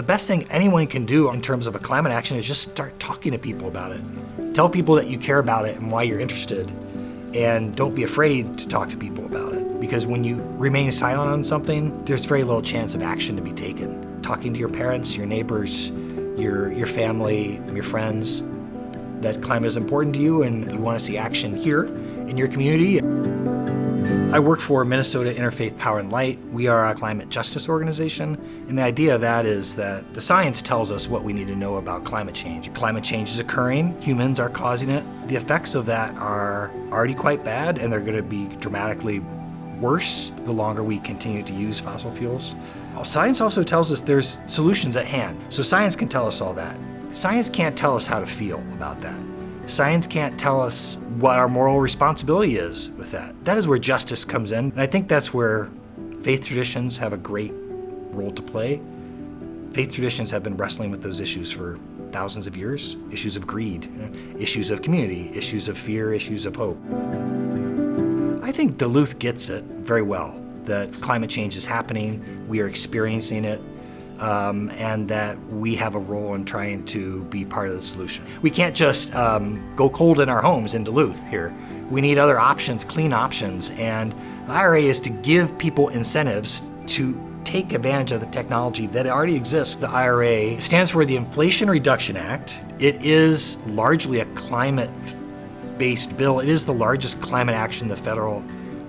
The best thing anyone can do in terms of a climate action is just start talking to people about it. Tell people that you care about it and why you're interested. And don't be afraid to talk to people about it. Because when you remain silent on something, there's very little chance of action to be taken. Talking to your parents, your neighbors, your family, your friends, that climate is important to you and you want to see action here in your community. I work for Minnesota Interfaith Power and Light. We are a climate justice organization, and the idea of that is that the science tells us what we need to know about climate change. Climate change is occurring, humans are causing it. The effects of that are already quite bad, and they're going to be dramatically worse the longer we continue to use fossil fuels. Science also tells us there's solutions at hand, so science can tell us all that. Science can't tell us how to feel about that. Science can't tell us what our moral responsibility is with that. That is where justice comes in. And I think that's where faith traditions have a great role to play. Faith traditions have been wrestling with those issues for thousands of years. Issues of greed, issues of community, issues of fear, issues of hope. I think Duluth gets it very well, that climate change is happening, we are experiencing it, and that we have a role in trying to be part of the solution. We can't just go cold in our homes in Duluth here. We need other options, clean options, and the IRA is to give people incentives to take advantage of the technology that already exists. The IRA stands for the Inflation Reduction Act. It is largely a climate-based bill. It is the largest climate action the federal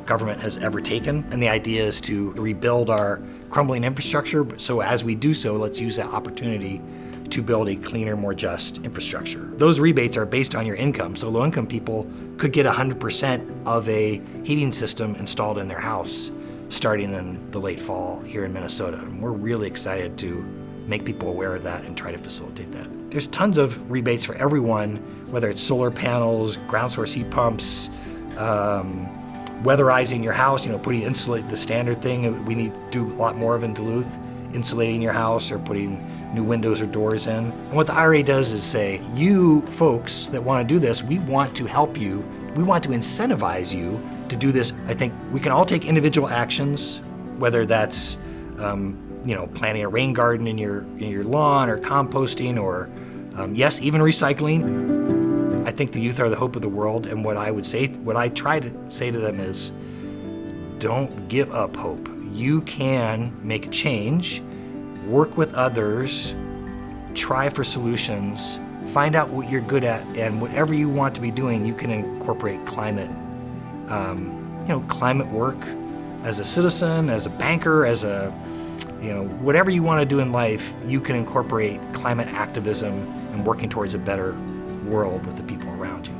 government has ever taken, and the idea is to rebuild our crumbling infrastructure. So as we do so, let's use that opportunity to build a cleaner, more just infrastructure. Those rebates are based on your income, so low-income people could get 100% of a heating system installed in their house starting in the late fall here in Minnesota. And we're really excited to make people aware of that and try to facilitate that. There's tons of rebates for everyone, whether it's solar panels, ground source heat pumps, weatherizing your house, putting insulate, the standard thing we need to do a lot more of in Duluth, insulating your house or putting new windows or doors in. And what the IRA does is say, you folks that want to do this, we want to help you. We want to incentivize you to do this. I think we can all take individual actions, whether that's planting a rain garden in your lawn or composting or yes, even recycling. I think the youth are the hope of the world, and what I try to say to them is, don't give up hope. You can make a change, work with others, try for solutions, find out what you're good at, and whatever you want to be doing, you can incorporate climate work as a citizen, as a banker, as a, whatever you want to do in life, you can incorporate climate activism and working towards a better world with the people around you.